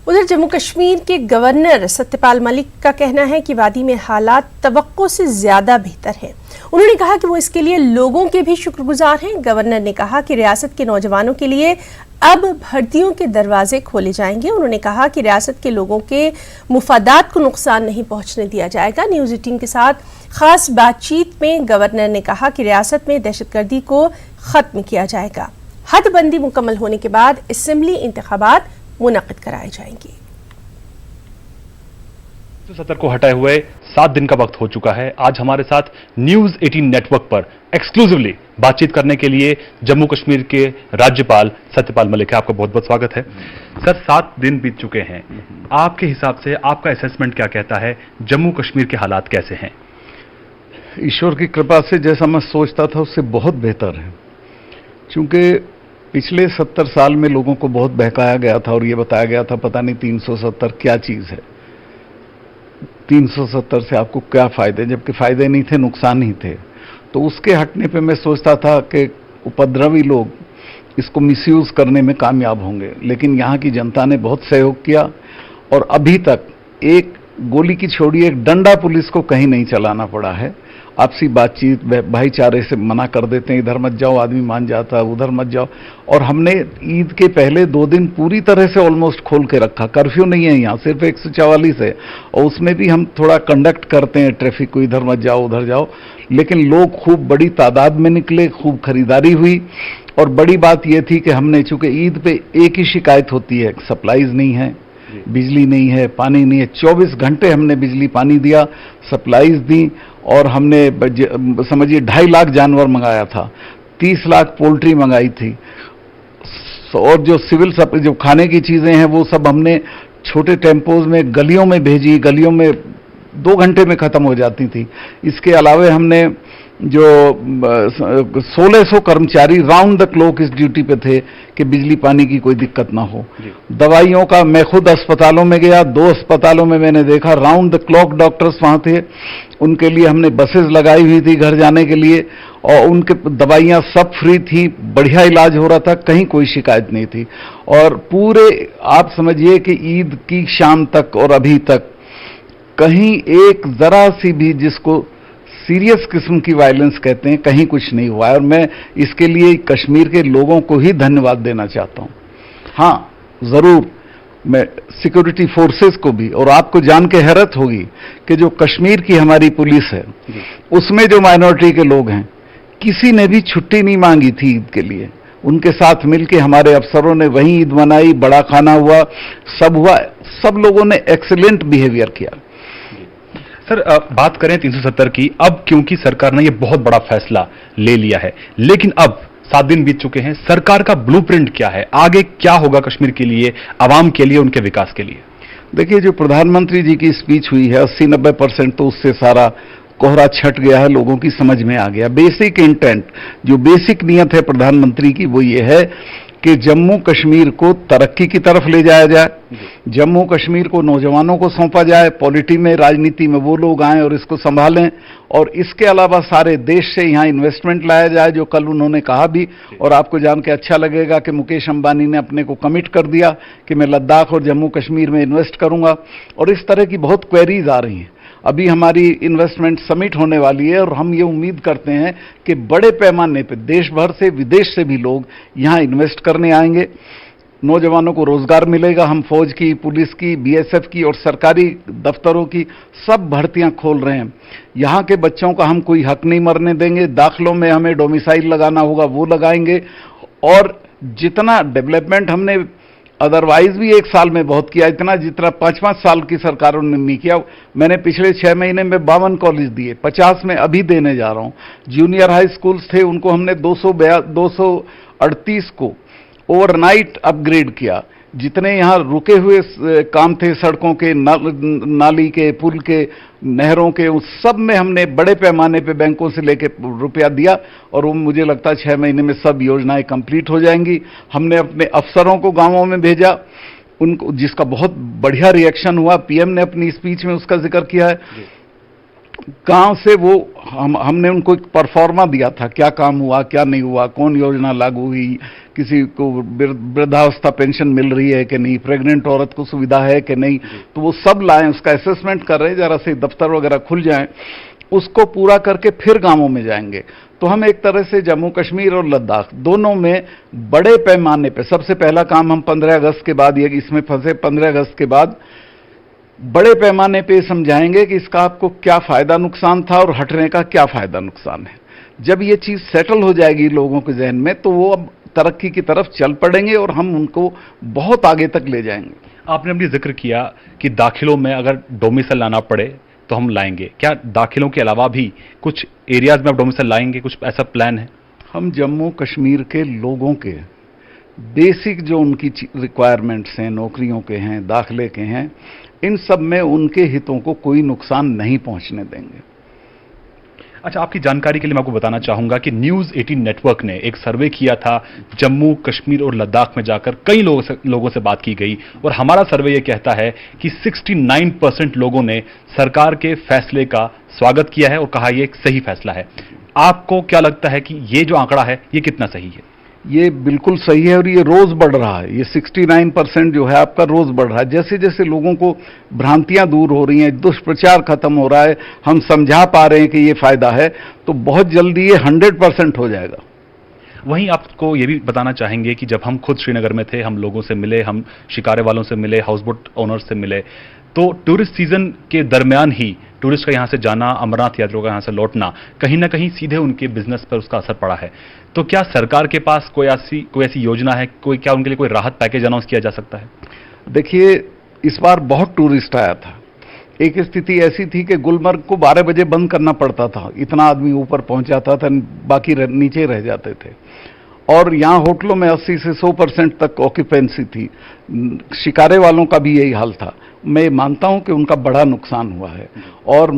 उधर जम्मू कश्मीर के गवर्नर सत्यपाल मलिक का कहना है कि वादी में हालात तवक्को से ज्यादा बेहतर हैं। उन्होंने कहा कि वो इसके लिए लोगों के भी शुक्रगुजार हैं। गवर्नर ने कहा कि रियासत के नौजवानों के लिए अब भर्तियों के दरवाजे खोले जाएंगे। उन्होंने कहा कि रियासत के लोगों के मुफादात को नुकसान नहीं पहुंचने दिया जाएगा। न्यूज़ 18 के साथ खास बातचीत में गवर्नर ने कहा कि रियासत में दहशतगर्दी को खत्म किया जाएगा। हदबंदी मुकम्मल होने के बाद असेंबली इंतखाबात मुनक्किद कराए जाएंगे। सत्र को हटाए हुए 7 दिन का वक्त हो चुका है। आज हमारे साथ न्यूज़ 18 नेटवर्क पर एक्सक्लूसिवली बातचीत करने के लिए जम्मू कश्मीर के राज्यपाल सत्यपाल मलिक है। आपका बहुत बहुत स्वागत है। सर, 7 दिन बीत चुके हैं, आपके हिसाब से आपका असेसमेंट क्या कहता है? जम्मू कश्मीर के हालात कैसे हैं? ईश्वर की कृपा से जैसा मैं सोचता था उससे बहुत बेहतर है, क्योंकि पिछले 70 साल में लोगों को बहुत बहकाया गया था और ये बताया गया था पता नहीं 370 क्या चीज है, 370 से आपको क्या फायदे, जबकि फायदे नहीं थे, नुकसान ही थे। तो उसके हटने पे मैं सोचता था कि उपद्रवी लोग इसको मिसयूज करने में कामयाब होंगे, लेकिन यहाँ की जनता ने बहुत सहयोग किया और अभी तक एक गोली की छोड़िए, एक डंडा पुलिस को कहीं नहीं चलाना पड़ा है। आपसी बातचीत, भाईचारे से मना कर देते हैं, इधर मत जाओ, आदमी मान जाता है, उधर मत जाओ। और हमने ईद के पहले 2 दिन पूरी तरह से ऑलमोस्ट खोल के रखा। कर्फ्यू नहीं है यहाँ, सिर्फ 144 है और उसमें भी हम थोड़ा कंडक्ट करते हैं ट्रैफिक को, इधर मत जाओ उधर जाओ। लेकिन लोग खूब बड़ी तादाद में निकले, खूब खरीदारी हुई। और बड़ी बात यह थी कि हमने, चूंकि ईद पे एक ही शिकायत होती है, सप्लाईज नहीं है, बिजली नहीं है, पानी नहीं है। 24 घंटे हमने बिजली पानी दिया, सप्लाईज दी और हमने समझिए 2.5 लाख जानवर मंगाया था, 30 लाख पोल्ट्री मंगाई थी। और जो सिविल जो खाने की चीजें हैं वो सब हमने छोटे टेम्पोज में गलियों में भेजी, गलियों में 2 घंटे में खत्म हो जाती थी। इसके अलावा हमने जो 1600 कर्मचारी राउंड द क्लॉक इस ड्यूटी पे थे कि बिजली पानी की कोई दिक्कत ना हो। दवाइयों का, मैं खुद अस्पतालों में गया, 2 अस्पतालों में मैंने देखा राउंड द क्लॉक डॉक्टर्स वहां थे। उनके लिए हमने बसेस लगाई हुई थी घर जाने के लिए और उनके दवाइयां सब फ्री थी, बढ़िया इलाज हो रहा था, कहीं कोई शिकायत नहीं थी। और पूरे आप समझिए कि ईद की शाम तक और अभी तक कहीं एक जरा सी भी, जिसको सीरियस किस्म की वायलेंस कहते हैं, कहीं कुछ नहीं हुआ है। और मैं इसके लिए कश्मीर के लोगों को ही धन्यवाद देना चाहता हूं। हाँ, जरूर मैं सिक्योरिटी फोर्सेस को भी, और आपको जान के हैरत होगी कि जो कश्मीर की हमारी पुलिस है उसमें जो माइनॉरिटी के लोग हैं, किसी ने भी छुट्टी नहीं मांगी थी ईद के लिए। उनके साथ मिलकर हमारे अफसरों ने वहीं ईद मनाई, बड़ा खाना हुआ, सब हुआ, सब लोगों ने एक्सीलेंट बिहेवियर किया। सर, बात करें 370 की, अब क्योंकि सरकार ने यह बहुत बड़ा फैसला ले लिया है, लेकिन अब 7 दिन बीत चुके हैं, सरकार का ब्लूप्रिंट क्या है? आगे क्या होगा कश्मीर के लिए, आवाम के लिए, उनके विकास के लिए? देखिए, जो प्रधानमंत्री जी की स्पीच हुई है 80-90% तो उससे सारा कोहरा छट गया है, लोगों की समझ में आ गया। बेसिक इंटेंट, जो बेसिक नियत है प्रधानमंत्री की, वो ये है कि जम्मू कश्मीर को तरक्की की तरफ ले जाया जाए, जम्मू कश्मीर को नौजवानों को सौंपा जाए, पॉलिटी में, राजनीति में वो लोग आएं और इसको संभालें। और इसके अलावा सारे देश से यहाँ इन्वेस्टमेंट लाया जाए, जो कल उन्होंने कहा भी। और आपको जान के अच्छा लगेगा कि मुकेश अंबानी ने अपने को कमिट कर दिया कि मैं लद्दाख और जम्मू कश्मीर में इन्वेस्ट करूंगा। और इस तरह की बहुत क्वेरीज आ रही हैं। अभी हमारी इन्वेस्टमेंट समिट होने वाली है और हम ये उम्मीद करते हैं कि बड़े पैमाने पर देश भर से, विदेश से भी लोग यहाँ इन्वेस्ट करने आएंगे। नौजवानों को रोजगार मिलेगा। हम फौज की, पुलिस की, बीएसएफ की और सरकारी दफ्तरों की सब भर्तियां खोल रहे हैं। यहाँ के बच्चों का हम कोई हक नहीं मरने देंगे। दाखिलों में हमें डोमिसाइल लगाना होगा, वो लगाएंगे। और जितना डेवलपमेंट हमने अदरवाइज भी 1 साल में बहुत किया, इतना जितना 5-5 साल की सरकारों ने नहीं किया। मैंने पिछले 6 महीने में 52 कॉलेज दिए, 50 में अभी देने जा रहा हूं। जूनियर हाई स्कूल्स थे, उनको हमने 238 को ओवरनाइट अपग्रेड किया। जितने यहाँ रुके हुए काम थे, सड़कों के, नाली के, पुल के, नहरों के, उस सब में हमने बड़े पैमाने पे बैंकों से लेके रुपया दिया और वो मुझे लगता है 6 महीने में सब योजनाएं कंप्लीट हो जाएंगी। हमने अपने अफसरों को गांवों में भेजा, उनको, जिसका बहुत बढ़िया रिएक्शन हुआ। पीएम ने अपनी स्पीच में उसका जिक्र किया है। गांव से वो हमने उनको एक परफॉर्मा दिया था, क्या काम हुआ क्या नहीं हुआ, कौन योजना लागू हुई, किसी को वृद्धावस्था पेंशन मिल रही है कि नहीं, प्रेग्नेंट औरत को सुविधा है कि नहीं, तो वो सब लाएं, उसका असेसमेंट कर रहे हैं, जरा से दफ्तर वगैरह खुल जाएं, उसको पूरा करके फिर गांवों में जाएंगे। तो हम एक तरह से जम्मू कश्मीर और लद्दाख दोनों में बड़े पैमाने पे सबसे पहला काम हम 15 अगस्त के बाद, ये इसमें फंसे 15 अगस्त के बाद बड़े पैमाने पे समझाएंगे कि इसका आपको क्या फायदा नुकसान था और हटने का क्या फायदा नुकसान है। जब ये चीज सेटल हो जाएगी लोगों के जहन में, तो वो अब तरक्की की तरफ चल पड़ेंगे और हम उनको बहुत आगे तक ले जाएंगे। आपने अपनी जिक्र किया कि दाखिलों में अगर डोमिसाइल लाना पड़े तो हम लाएंगे, क्या दाखिलों के अलावा भी कुछ एरियाज में आप डोमिसाइल लाएंगे, कुछ ऐसा प्लान है? हम जम्मू कश्मीर के लोगों के बेसिक जो उनकी रिक्वायरमेंट्स हैं, नौकरियों के हैं, दाखिले के हैं, इन सब में उनके हितों को कोई नुकसान नहीं पहुंचने देंगे। अच्छा, आपकी जानकारी के लिए मैं आपको बताना चाहूंगा कि न्यूज 18 नेटवर्क ने एक सर्वे किया था जम्मू कश्मीर और लद्दाख में जाकर, कई लोगों से बात की गई और हमारा सर्वे यह कहता है कि 69% लोगों ने सरकार के फैसले का स्वागत किया है और कहा यह एक सही फैसला है। आपको क्या लगता है कि ये जो आंकड़ा है ये कितना सही है? ये बिल्कुल सही है और ये रोज बढ़ रहा है। ये 69% जो है आपका रोज बढ़ रहा है। जैसे जैसे लोगों को भ्रांतियां दूर हो रही हैं, दुष्प्रचार खत्म हो रहा है, हम समझा पा रहे हैं कि ये फायदा है, तो बहुत जल्दी ये 100% हो जाएगा। वहीं आपको ये भी बताना चाहेंगे कि जब हम खुद श्रीनगर में थे, हम लोगों से मिले, हम शिकारे वालों से मिले, हाउस बोट ओनर्स से मिले, तो टूरिस्ट सीजन के दरमियान ही टूरिस्ट का यहां से जाना, अमरनाथ यात्रियों का यहां से लौटना, कहीं ना कहीं सीधे उनके बिजनेस पर उसका असर पड़ा है। तो क्या सरकार के पास कोई ऐसी योजना है, क्या उनके लिए कोई राहत पैकेज अनाउंस किया जा सकता है? देखिए, इस बार बहुत टूरिस्ट आया था। एक स्थिति ऐसी थी कि गुलमर्ग को 12 बजे बंद करना पड़ता था, इतना आदमी ऊपर पहुंच जाता था, बाकी नीचे रह जाते थे। और यहाँ होटलों में 80 से 100% तक ऑक्यूपेंसी थी। शिकारे वालों का भी यही हाल था। मैं मानता हूं कि उनका बड़ा नुकसान हुआ है और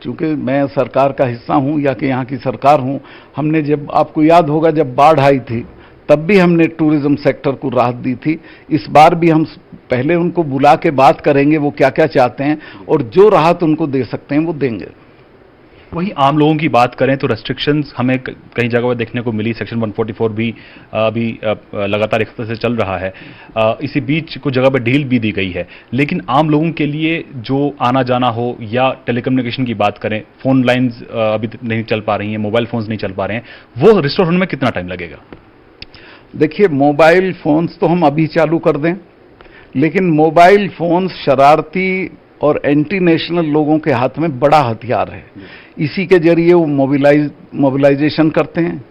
चूंकि मैं सरकार का हिस्सा हूं या कि यहाँ की सरकार हूं, हमने जब, आपको याद होगा जब बाढ़ आई थी तब भी हमने टूरिज्म सेक्टर को राहत दी थी। इस बार भी हम पहले उनको बुला के बात करेंगे वो क्या क्या चाहते हैं और जो राहत उनको दे सकते हैं वो देंगे। वहीं आम लोगों की बात करें तो रेस्ट्रिक्शंस हमें कई जगह पर देखने को मिली। सेक्शन 144 भी अभी लगातार एक तरह से चल रहा है। इसी बीच कुछ जगह पर ढील भी दी गई है, लेकिन आम लोगों के लिए जो आना जाना हो या टेलीकम्युनिकेशन की बात करें, फोन लाइंस अभी नहीं चल पा रही हैं, मोबाइल फोन्स नहीं चल पा रहे हैं, वो रिस्टोर होने में कितना टाइम लगेगा? देखिए, मोबाइल फोन्स तो हम अभी चालू कर दें, लेकिन मोबाइल फोन्स शरारती और एंटी नेशनल लोगों के हाथ में बड़ा हथियार है। इसी के जरिए वो मोबिलाइजेशन करते हैं,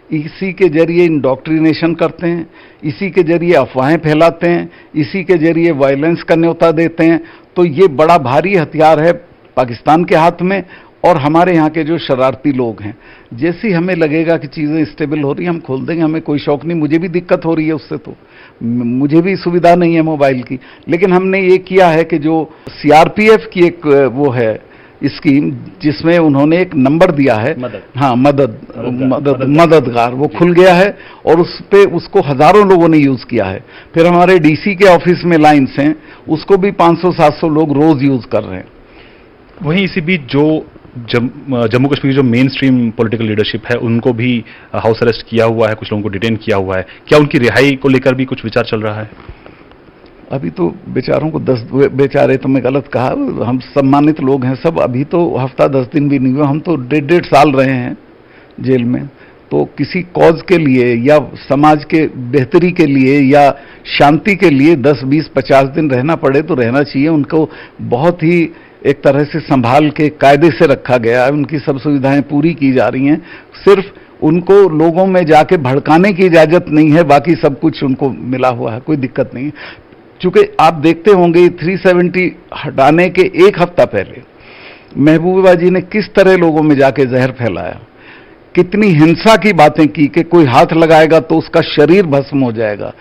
इसी के जरिए इंडोक्ट्रिनेशन करते हैं, इसी के जरिए अफवाहें फैलाते हैं, इसी के जरिए वायलेंस का न्योता देते हैं। तो ये बड़ा भारी हथियार है पाकिस्तान के हाथ में और हमारे यहाँ के जो शरारती लोग हैं। जैसे ही हमें लगेगा कि चीज़ें स्टेबल हो रही हैं, हम खोल देंगे, हमें कोई शौक नहीं। मुझे भी दिक्कत हो रही है उससे, तो मुझे भी सुविधा नहीं है मोबाइल की। लेकिन हमने ये किया है कि जो सीआरपीएफ की एक वो है स्कीम, जिसमें उन्होंने एक नंबर दिया है, मददगार, वो खुल गया है और उस पे उसको हजारों लोगों ने यूज किया है। फिर हमारे डीसी के ऑफिस में लाइन्स हैं, उसको भी 500-700 लोग रोज यूज कर रहे हैं। वहीं इसी बीच जो जम्मू कश्मीर की जो मेन स्ट्रीम पॉलिटिकल लीडरशिप है, उनको भी हाउस अरेस्ट किया हुआ है, कुछ लोगों को डिटेन किया हुआ है। क्या उनकी रिहाई को लेकर भी कुछ विचार चल रहा है? अभी तो बेचारों को 10 बेचारे तो मैं गलत कहा, हम सम्मानित लोग हैं सब। अभी तो हफ्ता 10 दिन भी नहीं हुआ, हम तो 1.5 साल रहे हैं जेल में। तो किसी कॉज के लिए या समाज के बेहतरी के लिए या शांति के लिए 10, 20, 50 दिन रहना पड़े तो रहना चाहिए। उनको बहुत ही एक तरह से संभाल के कायदे से रखा गया है, उनकी सब सुविधाएं पूरी की जा रही हैं। सिर्फ उनको लोगों में जाके भड़काने की इजाजत नहीं है, बाकी सब कुछ उनको मिला हुआ है, कोई दिक्कत नहीं है। चूंकि आप देखते होंगे 370 हटाने के एक हफ्ता पहले महबूबा जी ने किस तरह लोगों में जाके जहर फैलाया, कितनी हिंसा की बातें की कि कोई हाथ लगाएगा तो उसका शरीर भस्म हो जाएगा।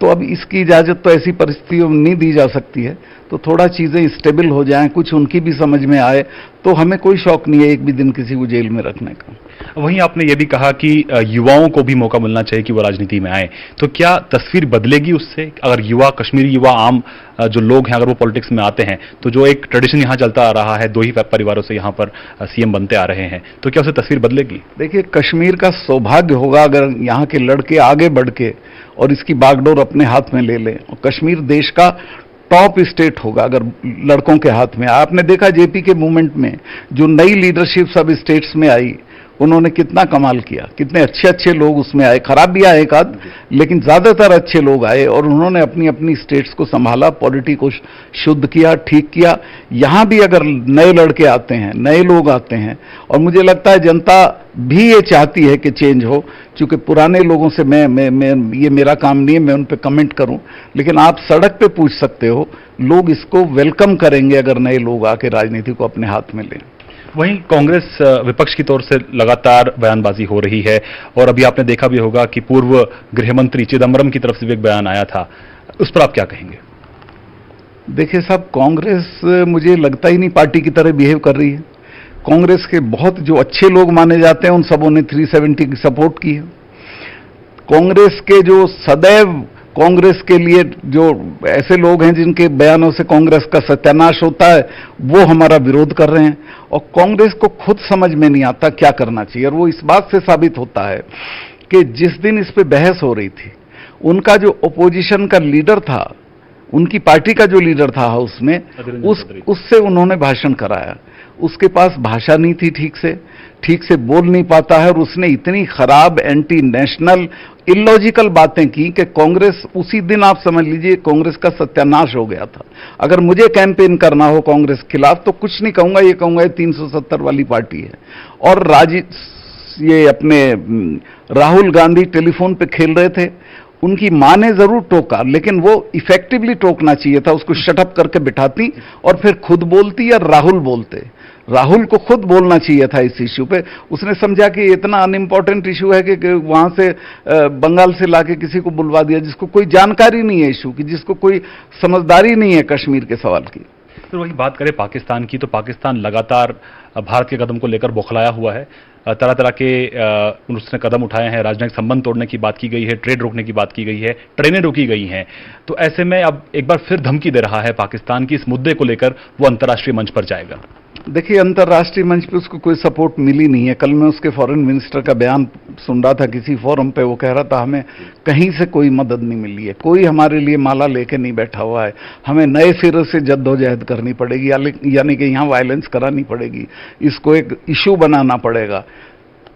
तो अब इसकी इजाजत तो ऐसी परिस्थितियों में नहीं दी जा सकती है। तो थोड़ा चीजें स्टेबल हो जाएं, कुछ उनकी भी समझ में आए, तो हमें कोई शौक नहीं है एक भी दिन किसी को जेल में रखने का। वहीं आपने ये भी कहा कि युवाओं को भी मौका मिलना चाहिए कि वो राजनीति में आए, तो क्या तस्वीर बदलेगी उससे? अगर युवा, कश्मीरी युवा, आम जो लोग हैं, अगर वो पॉलिटिक्स में आते हैं, तो जो एक ट्रेडिशन यहाँ चलता आ रहा है, 2 ही परिवारों से यहाँ पर सीएम बनते आ रहे हैं, तो क्या उससे तस्वीर बदलेगी? देखिए, कश्मीर का सौभाग्य होगा अगर यहाँ के लड़के आगे बढ़ के और इसकी बागडोर अपने हाथ में ले लें। और कश्मीर देश का टॉप स्टेट होगा अगर लड़कों के हाथ में। आपने देखा जेपी के मूवमेंट में जो नई लीडरशिप सब स्टेट्स में आई, उन्होंने कितना कमाल किया, कितने अच्छे अच्छे लोग उसमें आए, खराब भी आए एक आध, लेकिन ज्यादातर अच्छे लोग आए और उन्होंने अपनी अपनी स्टेट्स को संभाला, पॉलिटी को शुद्ध किया, ठीक किया। यहां भी अगर नए लड़के आते हैं, नए लोग आते हैं, और मुझे लगता है जनता भी ये चाहती है कि चेंज हो, क्योंकि पुराने लोगों से मैं ये मेरा काम नहीं है मैं उन पे कमेंट करूं, लेकिन आप सड़क पे पूछ सकते हो, लोग इसको वेलकम करेंगे अगर नए लोग आके राजनीति को अपने हाथ में लें। वहीं कांग्रेस विपक्ष की तौर से लगातार बयानबाजी हो रही है, और अभी आपने देखा भी होगा कि पूर्व गृह मंत्री चिदम्बरम की तरफ से भी एक बयान आया था, उस पर आप क्या कहेंगे? देखिए साहब, कांग्रेस मुझे लगता ही नहीं पार्टी की तरह बिहेव कर रही है। कांग्रेस के बहुत जो अच्छे लोग माने जाते हैं उन सबों ने 370 की सपोर्ट की है। कांग्रेस के जो सदैव कांग्रेस के लिए जो ऐसे लोग हैं जिनके बयानों से कांग्रेस का सत्यानाश होता है, वो हमारा विरोध कर रहे हैं। और कांग्रेस को खुद समझ में नहीं आता क्या करना चाहिए, और वो इस बात से साबित होता है कि जिस दिन इस पे बहस हो रही थी, उनका जो ओपोजिशन का लीडर था, उनकी पार्टी का जो लीडर था हाउस में, उससे उन्होंने भाषण कराया। उसके पास भाषा नहीं थी, ठीक से बोल नहीं पाता है, और उसने इतनी खराब एंटी नेशनल इलॉजिकल बातें की कि कांग्रेस उसी दिन, आप समझ लीजिए, कांग्रेस का सत्यानाश हो गया था। अगर मुझे कैंपेन करना हो कांग्रेस के खिलाफ तो कुछ नहीं कहूंगा, ये कहूंगा ये 370 वाली पार्टी है। और ये अपने राहुल गांधी टेलीफोन पे खेल रहे थे, उनकी मां ने जरूर टोका, लेकिन वो इफेक्टिवली टोकना चाहिए था, उसको शटअप करके बिठाती और फिर खुद बोलती या राहुल बोलते। राहुल को खुद बोलना चाहिए था इस इश्यू पे। उसने समझा कि इतना अनइम्पॉर्टेंट इश्यू है कि वहां से बंगाल से लाके किसी को बुलवा दिया जिसको कोई जानकारी नहीं है इश्यू की, जिसको कोई समझदारी नहीं है कश्मीर के सवाल की। तो वही बात करें पाकिस्तान की, तो पाकिस्तान लगातार भारत के कदम को लेकर बौखलाया हुआ है। तरह तरह के उसने कदम उठाए हैं, राजनयिक संबंध तोड़ने की बात की गई है, ट्रेड रोकने की बात की गई है, ट्रेनें रोकी गई हैं। तो ऐसे में अब एक बार फिर धमकी दे रहा है पाकिस्तान की इस मुद्दे को लेकर वो अंतर्राष्ट्रीय मंच पर जाएगा। देखिए, अंतर्राष्ट्रीय मंच पे उसको कोई सपोर्ट मिली नहीं है। कल मैं उसके फॉरेन मिनिस्टर का बयान सुन रहा था किसी फोरम पे, वो कह रहा था हमें कहीं से कोई मदद नहीं मिली है, कोई हमारे लिए माला लेके नहीं बैठा हुआ है, हमें नए सिरे से जद्दोजहद करनी पड़ेगी, यानी कि यहाँ वायलेंस करानी पड़ेगी, इसको एक इशू बनाना पड़ेगा।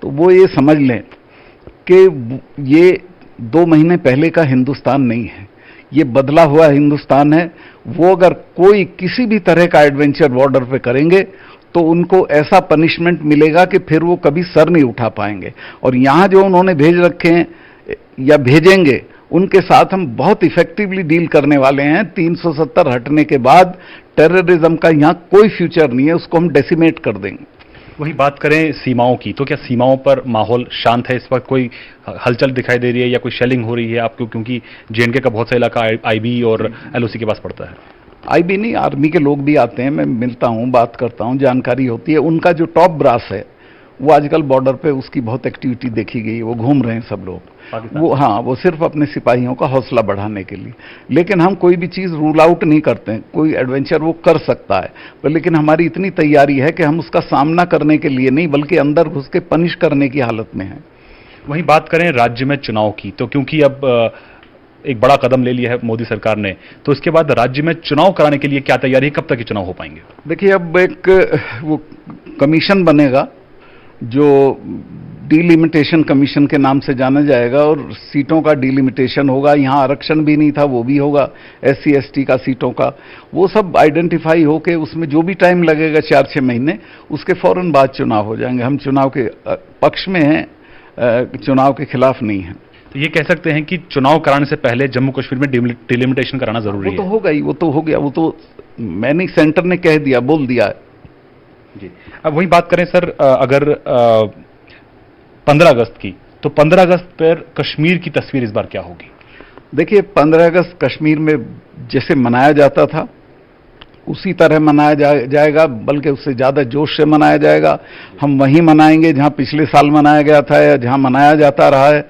तो वो ये समझ लें कि ये 2 महीने पहले का हिंदुस्तान नहीं है, ये बदला हुआ हिंदुस्तान है। वो अगर कोई किसी भी तरह का एडवेंचर बॉर्डर पे करेंगे तो उनको ऐसा पनिशमेंट मिलेगा कि फिर वो कभी सर नहीं उठा पाएंगे। और यहां जो उन्होंने भेज रखे हैं या भेजेंगे, उनके साथ हम बहुत इफेक्टिवली डील करने वाले हैं। 370 हटने के बाद टेररिज्म का यहां कोई फ्यूचर नहीं है, उसको हम डेसिमेट कर देंगे। वही बात करें सीमाओं की, तो क्या सीमाओं पर माहौल शांत है? इस वक्त कोई हलचल दिखाई दे रही है या कोई शेलिंग हो रही है आपको? क्योंकि जेएनके का बहुत सा इलाका आईबी और एलओसी के पास पड़ता है। आईबी नहीं, आर्मी के लोग भी आते हैं, मैं मिलता हूं, बात करता हूं, जानकारी होती है। उनका जो टॉप ब्रास है वो आजकल बॉर्डर पे उसकी बहुत एक्टिविटी देखी गई है, वो घूम रहे हैं सब लोग। वो हाँ, वो सिर्फ अपने सिपाहियों का हौसला बढ़ाने के लिए। लेकिन हम कोई भी चीज रूल आउट नहीं करते हैं, कोई एडवेंचर वो कर सकता है, पर लेकिन हमारी इतनी तैयारी है कि हम उसका सामना करने के लिए नहीं बल्कि अंदर घुस के पनिश करने की हालत में है। वहीं बात करें राज्य में चुनाव की, तो क्योंकि अब एक बड़ा कदम ले लिया है मोदी सरकार ने, तो इसके बाद राज्य में चुनाव कराने के लिए क्या तैयारी है? कब तक ये चुनाव हो पाएंगे? देखिए, अब एक वो कमीशन बनेगा जो डिलिमिटेशन कमीशन के नाम से जाना जाएगा, और सीटों का डिलिमिटेशन होगा। यहां आरक्षण भी नहीं था, वो भी होगा, SC ST का सीटों का। वो सब आइडेंटिफाई होके उसमें जो भी टाइम लगेगा 4-6 महीने, उसके फौरन बाद चुनाव हो जाएंगे। हम चुनाव के पक्ष में हैं, चुनाव के खिलाफ नहीं है। तो ये कह सकते हैं कि चुनाव कराने से पहले जम्मू कश्मीर में डिलिमिटेशन कराना जरूरी है। वो तो होगा ही, वो तो हो गया, वो तो मैंने सेंटर ने कह दिया, बोल दिया है जी। अब वही बात करें सर, अगर 15 अगस्त की, तो 15 अगस्त पर कश्मीर की तस्वीर इस बार क्या होगी? देखिए 15 अगस्त कश्मीर में जैसे मनाया जाता था उसी तरह मनाया जाएगा, बल्कि उससे ज़्यादा जोश से मनाया जाएगा। हम वहीं मनाएंगे जहां पिछले साल मनाया गया था या जहां मनाया जाता रहा है,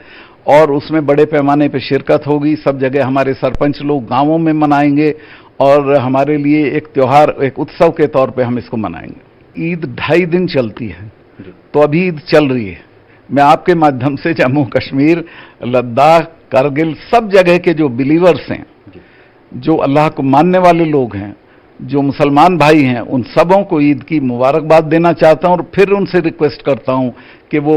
और उसमें बड़े पैमाने पर शिरकत होगी। सब जगह हमारे सरपंच लोग गांवों में मनाएंगे और हमारे लिए एक त्योहार, एक उत्सव के तौर पे हम इसको मनाएंगे। ईद 2.5 दिन चलती है, तो अभी ईद चल रही है। मैं आपके माध्यम से जम्मू कश्मीर, लद्दाख, कारगिल, सब जगह के जो बिलीवर्स हैं, जो अल्लाह को मानने वाले लोग हैं, जो मुसलमान भाई हैं, उन सबों को ईद की मुबारकबाद देना चाहता हूं और फिर उनसे रिक्वेस्ट करता हूं कि वो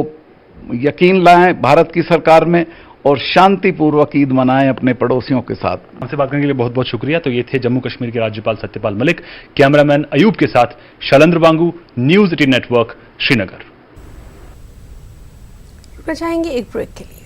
यकीन लाएं भारत की सरकार में और शांतिपूर्वक ईद मनाएं अपने पड़ोसियों के साथ। हमसे बात करने के लिए बहुत बहुत शुक्रिया। तो ये थे जम्मू कश्मीर के राज्यपाल सत्यपाल मलिक। कैमरामैन अयूब के साथ शैलेंद्र बांगू, न्यूज़ 18 नेटवर्क, श्रीनगर। रुक जाएंगे एक ब्रेक के लिए।